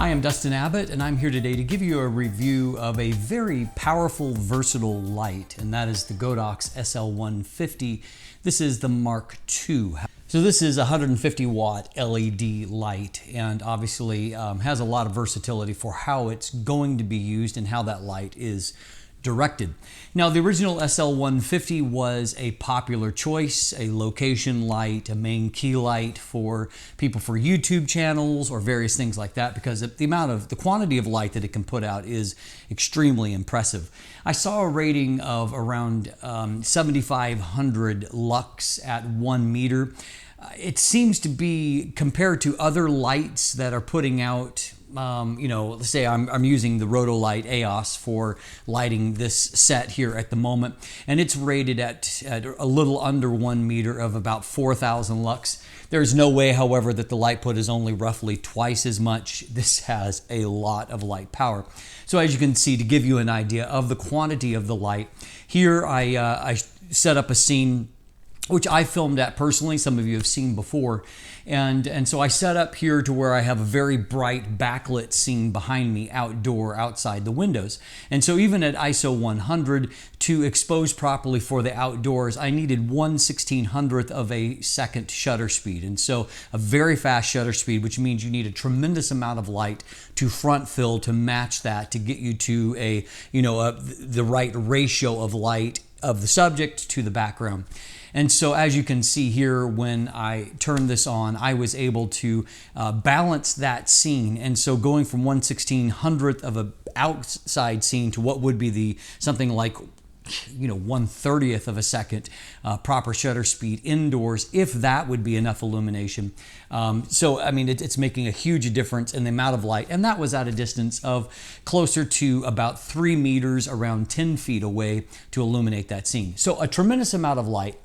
Hi, I'm Dustin Abbott, and I'm here today to give you a review of a very powerful, versatile light, and that is the Godox SL150. This is the Mark II. So this is a 150 watt LED light, and obviously has a lot of versatility for how it's going to be used and how that light is directed. Now, the original SL150 was a popular choice, a location light, a main key light for people for YouTube channels or various things like that, because the quantity of light that it can put out is extremely impressive. I saw a rating of around 7,500 lux at 1 meter. It seems to be, compared to other lights that are putting out, let's say I'm using the Rotolight EOS for lighting this set here at the moment, and it's rated at a little under 1 meter of about 4,000 lux. There's no way, however, that the light put is only roughly twice as much. This has a lot of light power. So as you can see, to give you an idea of the quantity of the light, here I set up a scene which I filmed at personally, some of you have seen before. And so I set up here to where I have a very bright backlit scene behind me outside the windows. And so even at ISO 100, to expose properly for the outdoors, I needed 1/1600th of a second shutter speed. And so a very fast shutter speed, which means you need a tremendous amount of light to front fill to match that, to get you to the right ratio of light of the subject to the background. And so as you can see here, when I turned this on, I was able to balance that scene. And so going from 1/1600th of an outside scene to what would be something like 1/30th of a second proper shutter speed indoors, if that would be enough illumination. So I mean, it's making a huge difference in the amount of light, and that was at a distance of closer to about 3 meters, around 10 feet away, to illuminate that scene. So a tremendous amount of light.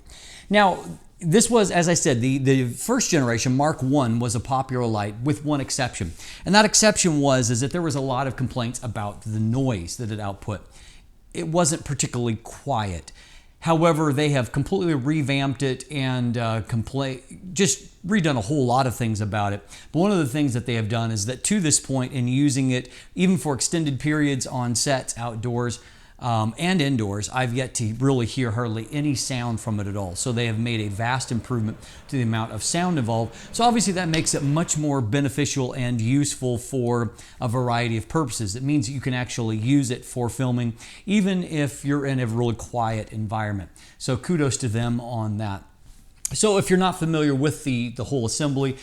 Now, this was, as I said, the first generation, Mark I, was a popular light with one exception. And that exception is that there was a lot of complaints about the noise that it output. It wasn't particularly quiet. However, they have completely revamped it and just redone a whole lot of things about it. But one of the things that they have done is that to this point, in using it, even for extended periods on sets outdoors, and indoors, I've yet to really hear hardly any sound from it at all. So they have made a vast improvement to the amount of sound involved. So obviously that makes it much more beneficial and useful for a variety of purposes. It means you can actually use it for filming, even if you're in a really quiet environment. So kudos to them on that. So if you're not familiar with the whole assembly,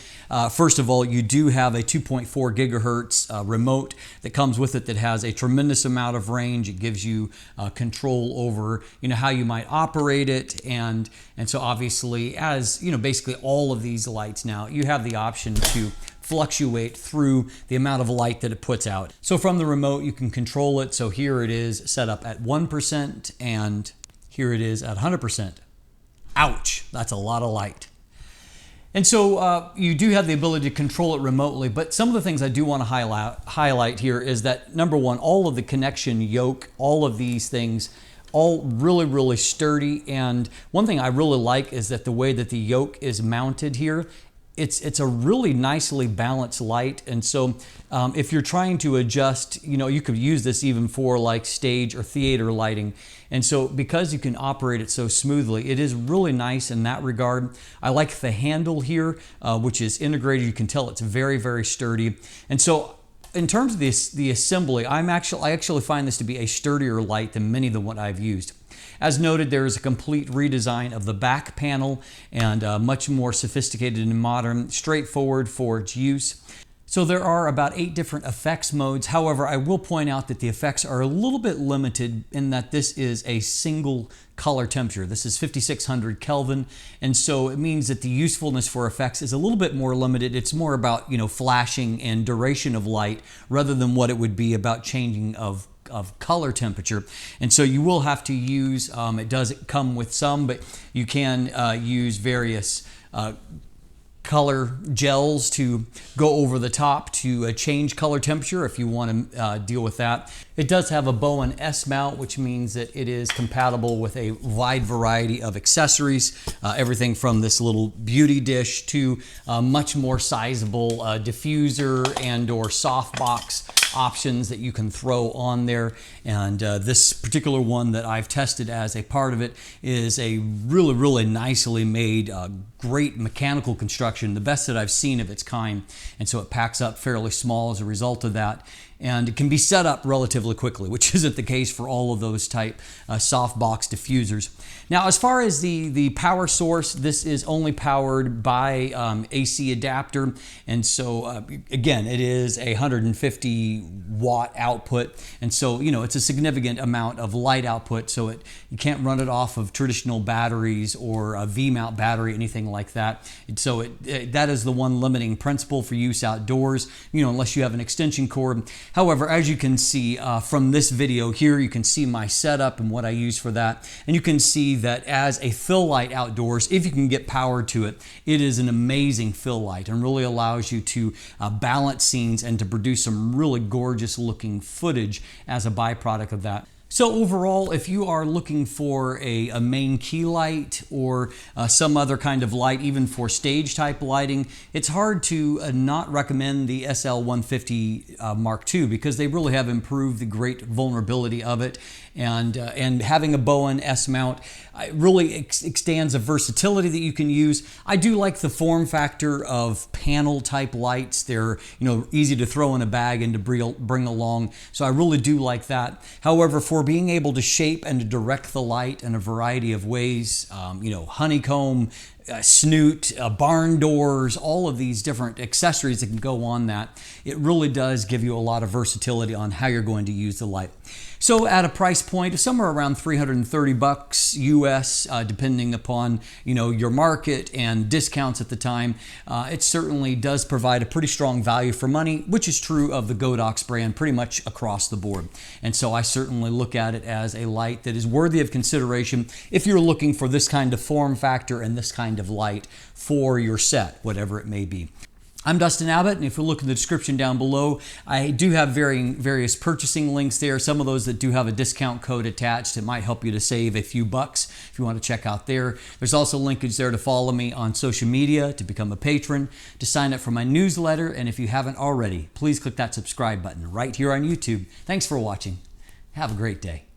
first of all, you do have a 2.4 gigahertz remote that comes with it that has a tremendous amount of range. It gives you control over how you might operate it, and so obviously, as basically all of these lights now, you have the option to fluctuate through the amount of light that it puts out. So from the remote, you can control it. So here it is set up at 1%, and here it is at 100%. Ouch, that's a lot of light. And so you do have the ability to control it remotely, but some of the things I do want to highlight here is that, number one, all of the connection yoke, all of these things, all really, really sturdy. And one thing I really like is that the way that the yoke is mounted here, it's a really nicely balanced light. And so if you're trying to adjust, you could use this even for like stage or theater lighting. And so because you can operate it so smoothly, it is really nice in that regard. I like the handle here, which is integrated. You can tell it's very, very sturdy. And so in terms of the assembly, I actually find this to be a sturdier light than many of what I've used. As noted, there is a complete redesign of the back panel and much more sophisticated and modern, straightforward for its use. So there are about 8 different effects modes. However, I will point out that the effects are a little bit limited in that this is a single color temperature. This is 5600 Kelvin, and so it means that the usefulness for effects is a little bit more limited. It's more about flashing and duration of light rather than what it would be about changing of color temperature. And so you will have to use, it does come with some, but you can use various color gels to go over the top to change color temperature if you want to deal with that. It does have a Bowen S mount, which means that it is compatible with a wide variety of accessories, everything from this little beauty dish to much more sizable diffuser and or softbox options that you can throw on there. And this particular one that I've tested as a part of it is a really nicely made, great mechanical construction, the best that I've seen of its kind. And so it packs up fairly small as a result of that. And it can be set up relatively quickly, which isn't the case for all of those type softbox diffusers. Now, as far as the power source, this is only powered by AC adapter. And so, again, it is a 150 watt output. And so, you know, it's a significant amount of light output. So you can't run it off of traditional batteries or a V-mount battery, anything like that. And so that is the one limiting principle for use outdoors, you know, unless you have an extension cord. However, as you can see from this video here, you can see my setup and what I use for that. And you can see that as a fill light outdoors, if you can get power to it, it is an amazing fill light and really allows you to balance scenes and to produce some really gorgeous looking footage as a byproduct of that. So overall, if you are looking for a main key light or some other kind of light, even for stage type lighting, it's hard to not recommend the SL150 Mark II because they really have improved the great vulnerability of it. And having a Bowen S mount really extends a versatility that you can use. I do like the form factor of panel type lights. They're, you know, easy to throw in a bag and to bring along. So I really do like that. However, for being able to shape and to direct the light in a variety of ways, you know, honeycomb, snoot, barn doors, all of these different accessories that can go on that, it really does give you a lot of versatility on how you're going to use the light. So at a price point of somewhere around $330 US, depending upon, you know, your market and discounts at the time, it certainly does provide a pretty strong value for money, which is true of the Godox brand pretty much across the board. And so I certainly look at it as a light that is worthy of consideration if you're looking for this kind of form factor and this kind of light for your set, whatever it may be. I'm Dustin Abbott, and if you look in the description down below, I do have various purchasing links there. Some of those that do have a discount code attached. It might help you to save a few bucks if you want to check out there. There's also linkage there to follow me on social media, to become a patron, to sign up for my newsletter, and if you haven't already, please click that subscribe button right here on YouTube. Thanks for watching. Have a great day.